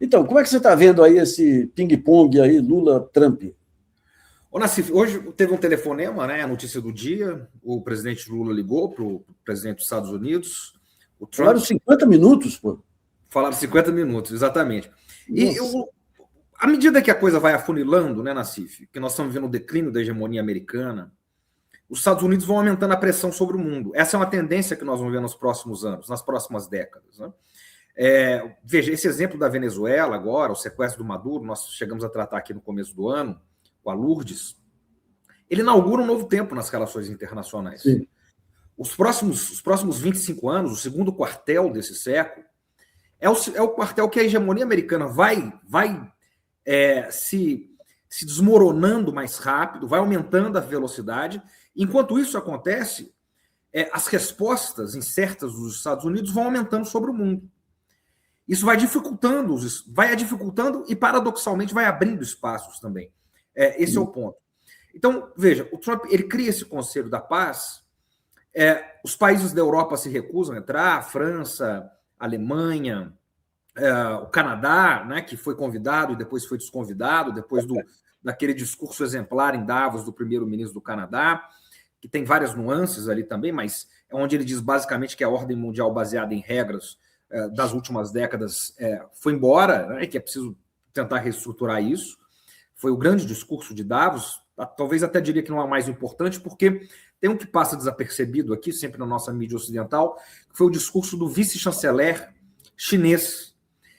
Então, como é que você está vendo aí esse ping-pong aí, Lula-Trump? Ô, Nassif, hoje teve um telefonema, né? A notícia do dia. O presidente Lula ligou para o presidente dos Estados Unidos. O Trump. Falaram 50 minutos, pô. Falaram 50 minutos, exatamente. E à medida que a coisa vai afunilando, né, Nassif, que nós estamos vendo o declínio da hegemonia americana, os Estados Unidos vão aumentando a pressão sobre o mundo. Essa é uma tendência que nós vamos ver nos próximos anos, nas próximas décadas, né? Veja, esse exemplo da Venezuela agora, o sequestro do Maduro, nós chegamos a tratar aqui no começo do ano, com a Lourdes, ele inaugura um novo tempo nas relações internacionais. Sim. Os próximos 25 anos, o segundo quartel desse século, é o quartel que a hegemonia americana vai se desmoronando mais rápido, vai aumentando a velocidade. Enquanto isso acontece, as respostas incertas dos Estados Unidos vão aumentando sobre o mundo. Isso vai dificultando e, paradoxalmente, vai abrindo espaços também. Esse é o ponto. Então, veja, o Trump ele cria esse Conselho da Paz, os países da Europa se recusam a entrar, a França, a Alemanha, o Canadá, né, que foi convidado e depois foi desconvidado, depois daquele discurso exemplar em Davos do primeiro-ministro do Canadá, que tem várias nuances ali também, mas é onde ele diz basicamente que a ordem mundial baseada em regras das últimas décadas foi embora, né, e que é preciso tentar reestruturar isso. Foi o grande discurso de Davos, talvez até diria que não é o mais importante, porque tem um que passa desapercebido aqui, sempre na nossa mídia ocidental, que foi o discurso do vice-chanceler chinês,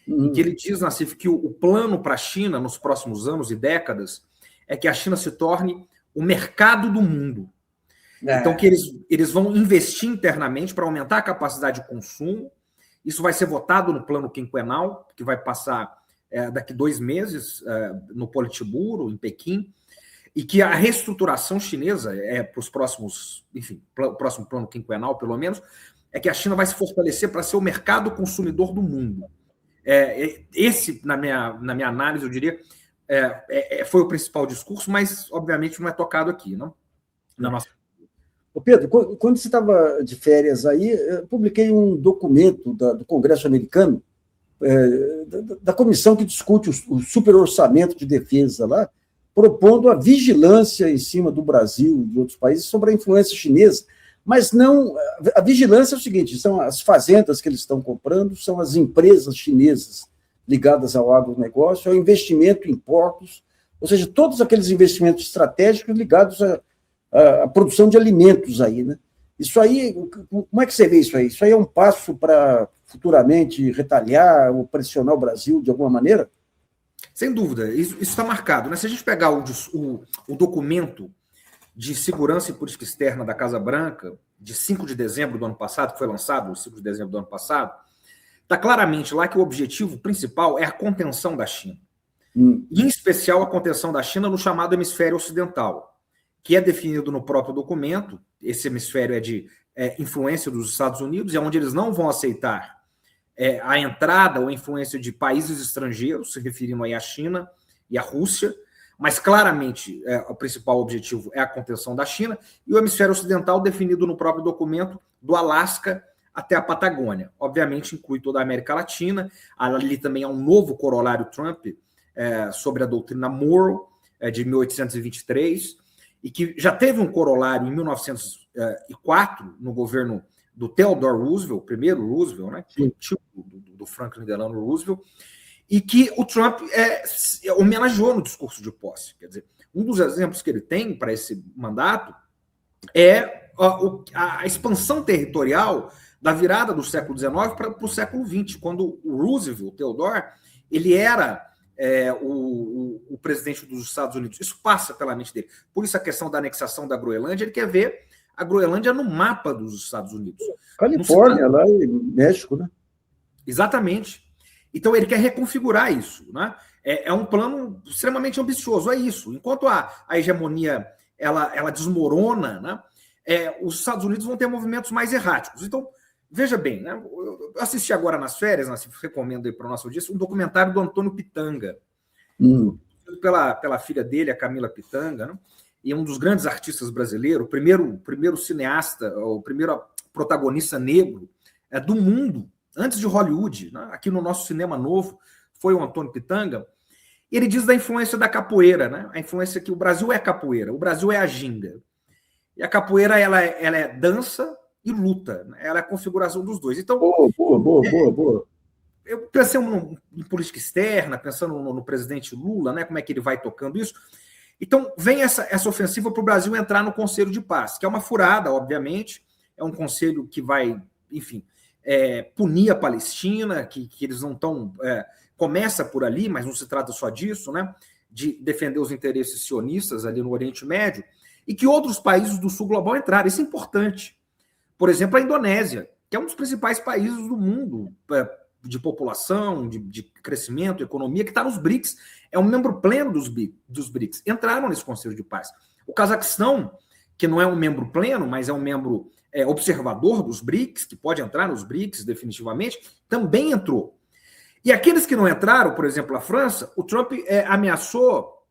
em que ele diz, Nassif, que o plano para a China nos próximos anos e décadas é que a China se torne o mercado do mundo. Então, que eles vão investir internamente para aumentar a capacidade de consumo. Isso vai ser votado no plano quinquenal, que vai passar daqui 2 meses no Politburo, em Pequim, e que a reestruturação chinesa para os próximos, enfim, o próximo plano quinquenal, pelo menos, é que a China vai se fortalecer para ser o mercado consumidor do mundo. Esse, na minha análise, eu diria, foi o principal discurso, mas, obviamente, não é tocado aqui, não? Na nossa... Ô Pedro, quando você estava de férias aí, eu publiquei um documento do Congresso americano, da comissão que discute o superorçamento de defesa lá, propondo a vigilância em cima do Brasil e de outros países sobre a influência chinesa, mas não... A vigilância é o seguinte, são as fazendas que eles estão comprando, são as empresas chinesas ligadas ao agronegócio, ao investimento em portos, ou seja, todos aqueles investimentos estratégicos ligados à produção de alimentos aí, né? Isso aí, como é que você vê isso aí? Isso aí é um passo para futuramente retalhar ou pressionar o Brasil de alguma maneira? Sem dúvida, isso está marcado, né? Se a gente pegar o documento de segurança e política externa da Casa Branca, de 5 de dezembro do ano passado, que foi lançado, 5 de dezembro do ano passado, está claramente lá que o objetivo principal é a contenção da China. E, em especial, a contenção da China no chamado hemisfério ocidental, que é definido no próprio documento. Esse hemisfério é de influência dos Estados Unidos, é onde eles não vão aceitar a entrada ou a influência de países estrangeiros, se referindo aí à China e à Rússia, mas claramente o principal objetivo é a contenção da China, e o hemisfério ocidental definido no próprio documento, do Alasca até a Patagônia. Obviamente inclui toda a América Latina, ali também há um novo corolário Trump sobre a doutrina Monroe, de 1823, e que já teve um corolário em 1904, no governo do Theodore Roosevelt, o primeiro Roosevelt, né, que foi tio do Franklin Delano Roosevelt, e que o Trump homenageou no discurso de posse. Quer dizer, um dos exemplos que ele tem para esse mandato é a expansão territorial da virada do século XIX para o século XX, quando o Roosevelt, o Theodore, ele era o presidente dos Estados Unidos. Isso passa pela mente dele. Por isso a questão da anexação da Groenlândia, ele quer ver a Groenlândia no mapa dos Estados Unidos. Califórnia, lá em México, né? Exatamente. Então, ele quer reconfigurar isso, né? É um plano extremamente ambicioso, é isso. Enquanto a hegemonia ela desmorona, né? Os Estados Unidos vão ter movimentos mais erráticos. Então, veja bem, né? Eu assisti agora nas férias, né? Recomendo aí para o nosso audiência, um documentário do Antônio Pitanga, pela filha dele, a Camila Pitanga, né? E um dos grandes artistas brasileiros, o primeiro cineasta, o primeiro protagonista negro do mundo, antes de Hollywood, né? Aqui no nosso cinema novo, foi o Antônio Pitanga, ele diz da influência da capoeira, né? A influência que o Brasil é capoeira, o Brasil é a ginga. E a capoeira, ela é dança e luta, né? Ela é a configuração dos dois. Então, boa. Eu pensei em política externa, pensando no presidente Lula, né? Como é que ele vai tocando isso. Então, vem essa ofensiva para o Brasil entrar no Conselho de Paz, que é uma furada, obviamente, é um conselho que vai, enfim, punir a Palestina, que eles não estão... começa por ali, mas não se trata só disso, né? De defender os interesses sionistas ali no Oriente Médio, e que outros países do sul global entraram. Isso é importante. Por exemplo, a Indonésia, que é um dos principais países do mundo de população, de crescimento, economia, que está nos BRICS, é um membro pleno dos BRICS. Entraram nesse Conselho de Paz. O Cazaquistão, que não é um membro pleno, mas é um membro observador dos BRICS, que pode entrar nos BRICS definitivamente, também entrou. E aqueles que não entraram, por exemplo, a França, o Trump ameaçou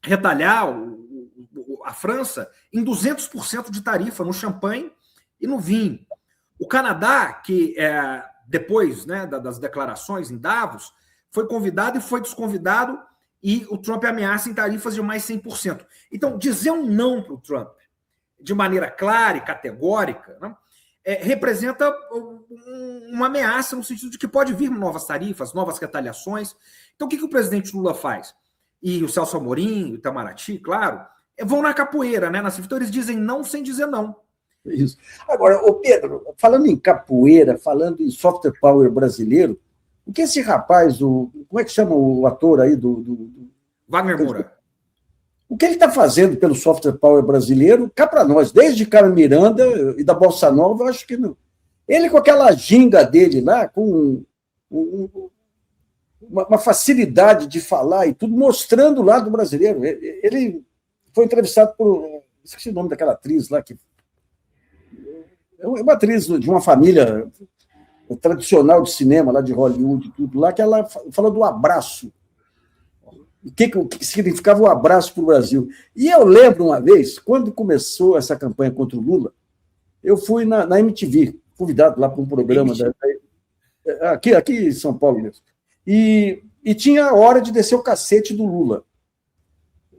retalhar a França em 200% de tarifa no champanhe e no vinho. O Canadá, que depois, né, das declarações em Davos, foi convidado e foi desconvidado, e o Trump ameaça em tarifas de mais 100%. Então, dizer um não para o Trump de maneira clara e categórica, né, representa uma ameaça no sentido de que pode vir novas tarifas, novas retaliações. Então, o que o presidente Lula faz? E o Celso Amorim, o Itamaraty, claro, vão na capoeira, né? Então, eles dizem não sem dizer não. Isso. Agora, ô Pedro, falando em capoeira, falando em soft power brasileiro, o que esse rapaz, como é que chama o ator aí Wagner Moura. O que ele está fazendo pelo soft power brasileiro, cá para nós, desde Carmen Miranda e da Bossa Nova, eu acho que não. Ele com aquela ginga dele lá, com uma facilidade de falar e tudo, mostrando o lado brasileiro. Ele foi entrevistado por... Esqueci o nome daquela atriz lá, que é uma atriz de uma família tradicional de cinema, lá de Hollywood, tudo lá, que ela falou do abraço. O que significava o abraço para o Brasil. E eu lembro uma vez, quando começou essa campanha contra o Lula, eu fui na MTV, convidado lá para um programa aqui em São Paulo mesmo. E tinha a hora de descer o cacete do Lula.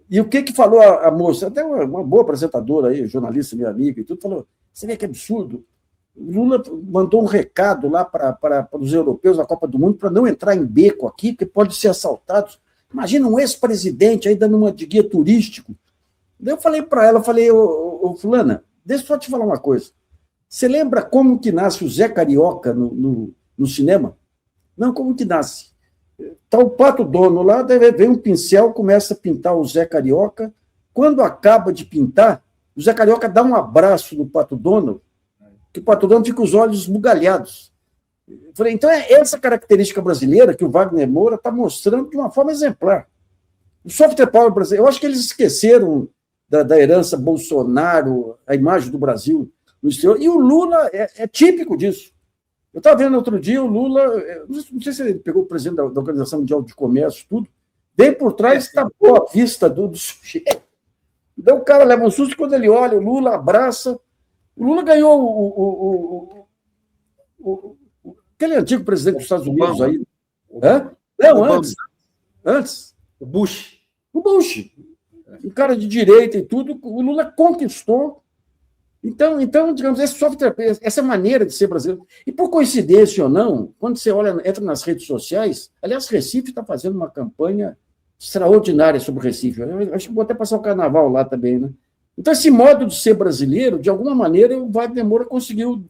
E o que falou a moça? Até uma boa apresentadora aí, jornalista, minha amiga, e tudo, falou: você vê que absurdo? O Lula mandou um recado lá para os europeus na Copa do Mundo para não entrar em beco aqui, porque pode ser assaltados. Imagina um ex-presidente aí dando uma de guia turístico. Daí eu falei para ela, ô, fulana, deixa eu só te falar uma coisa. Você lembra como que nasce o Zé Carioca no cinema? Não, como que nasce? Está o Pato Dono lá, vem um pincel, começa a pintar o Zé Carioca. Quando acaba de pintar, o Zé Carioca dá um abraço no Pato Dono, que o Pato Dono fica com os olhos esbugalhados. Eu falei, então é essa característica brasileira que o Wagner Moura está mostrando de uma forma exemplar. O soft power brasileiro, eu acho que eles esqueceram da herança Bolsonaro, a imagem do Brasil no exterior, e o Lula é típico disso. Eu estava vendo outro dia o Lula, não sei se ele pegou o presidente da Organização Mundial de Comércio, tudo, bem por trás está a vista do sujeito. Então o cara leva um susto quando ele olha, o Lula abraça. O Lula ganhou aquele antigo presidente dos Estados Unidos aí. Não, antes. O Bush. O Bush. Um cara de direita e tudo, o Lula conquistou. Então, digamos, essa maneira de ser brasileiro. E por coincidência ou não, quando você entra nas redes sociais, aliás, Recife está fazendo uma campanha extraordinária sobre o Recife. Eu acho que vou até passar o carnaval lá também, né? Então, esse modo de ser brasileiro, de alguma maneira, o Wagner Moura conseguiu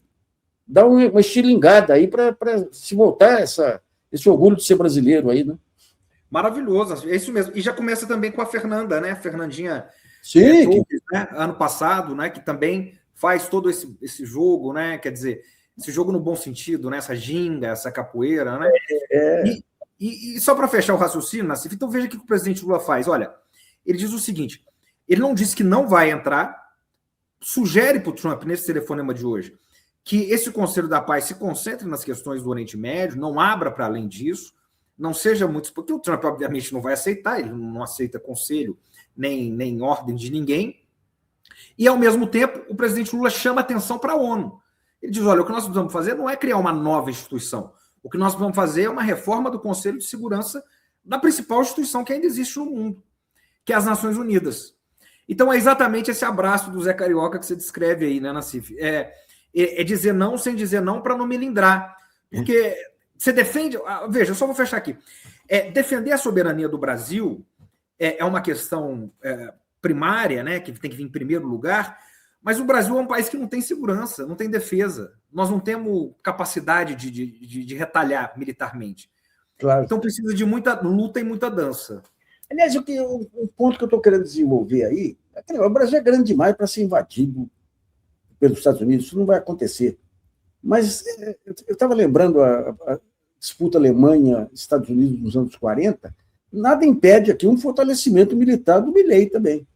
dar uma estilingada aí para se voltar esse orgulho de ser brasileiro aí, né? Maravilhoso, é isso mesmo. E já começa também com a Fernanda, né? Fernandinha, sim, né? Ano passado, né? Que também faz todo esse jogo, né? Quer dizer, esse jogo no bom sentido, né? Essa ginga, essa capoeira, né? E só para fechar o raciocínio, Nassif, então veja o que o presidente Lula faz. Olha, ele diz o seguinte: ele não disse que não vai entrar, sugere para o Trump, nesse telefonema de hoje, que esse Conselho da Paz se concentre nas questões do Oriente Médio, não abra para além disso, não seja muito... Porque o Trump, obviamente, não vai aceitar, ele não aceita conselho, nem ordem de ninguém. E, ao mesmo tempo, o presidente Lula chama atenção para a ONU. Ele diz, olha, o que nós precisamos fazer não é criar uma nova instituição. O que nós vamos fazer é uma reforma do Conselho de Segurança da principal instituição que ainda existe no mundo, que é as Nações Unidas. Então, é exatamente esse abraço do Zé Carioca que você descreve aí, né, Nassif? É dizer não sem dizer não para não melindrar. Porque você defende... Veja, eu só vou fechar aqui. Defender a soberania do Brasil é uma questão primária, né, que tem que vir em primeiro lugar, mas o Brasil é um país que não tem segurança, não tem defesa. Nós não temos capacidade de retalhar militarmente. Claro. Então precisa de muita luta e muita dança. Aliás, o ponto que eu estou querendo desenvolver aí é que o Brasil é grande demais para ser invadido pelos Estados Unidos, isso não vai acontecer. Mas eu estava lembrando a disputa Alemanha-Estados Unidos nos anos 40, nada impede aqui um fortalecimento militar do Milei também.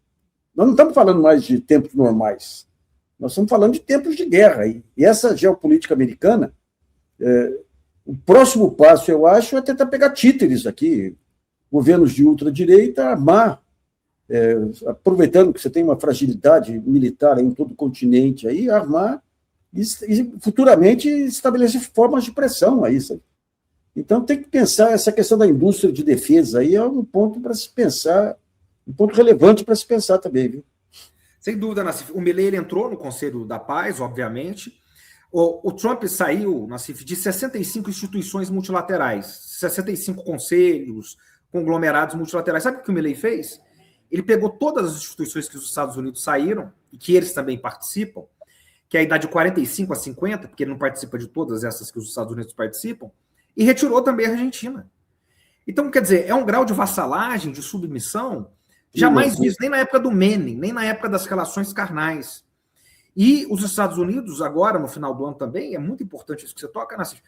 Nós não estamos falando mais de tempos normais, nós estamos falando de tempos de guerra. E essa geopolítica americana, o próximo passo, eu acho, é tentar pegar títeres aqui, governos de ultradireita, armar, aproveitando que você tem uma fragilidade militar em todo o continente, aí, armar e futuramente estabelecer formas de pressão a isso. Então, tem que pensar, essa questão da indústria de defesa aí é um ponto para se pensar, um ponto relevante para se pensar também, viu? Sem dúvida, Nassif. O Milei ele entrou no Conselho da Paz, obviamente. O Trump saiu, Nassif, de 65 instituições multilaterais, 65 conselhos, conglomerados multilaterais. Sabe o que o Milei fez? Ele pegou todas as instituições que os Estados Unidos saíram, e que eles também participam, que é a idade de 45 a 50, porque ele não participa de todas essas que os Estados Unidos participam, e retirou também a Argentina. Então, quer dizer, é um grau de vassalagem, de submissão, jamais visto, nem na época do Menem, nem na época das relações carnais. E os Estados Unidos, agora, no final do ano também, é muito importante isso que você toca, Nassif,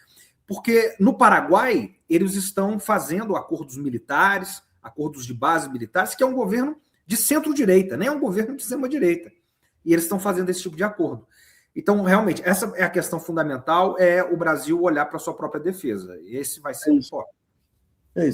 porque no Paraguai, eles estão fazendo acordos militares, acordos de base militares, que é um governo de centro-direita, nem é um governo de extrema-direita. E eles estão fazendo esse tipo de acordo. Então, realmente, essa é a questão fundamental, é o Brasil olhar para a sua própria defesa. Esse vai ser o foco.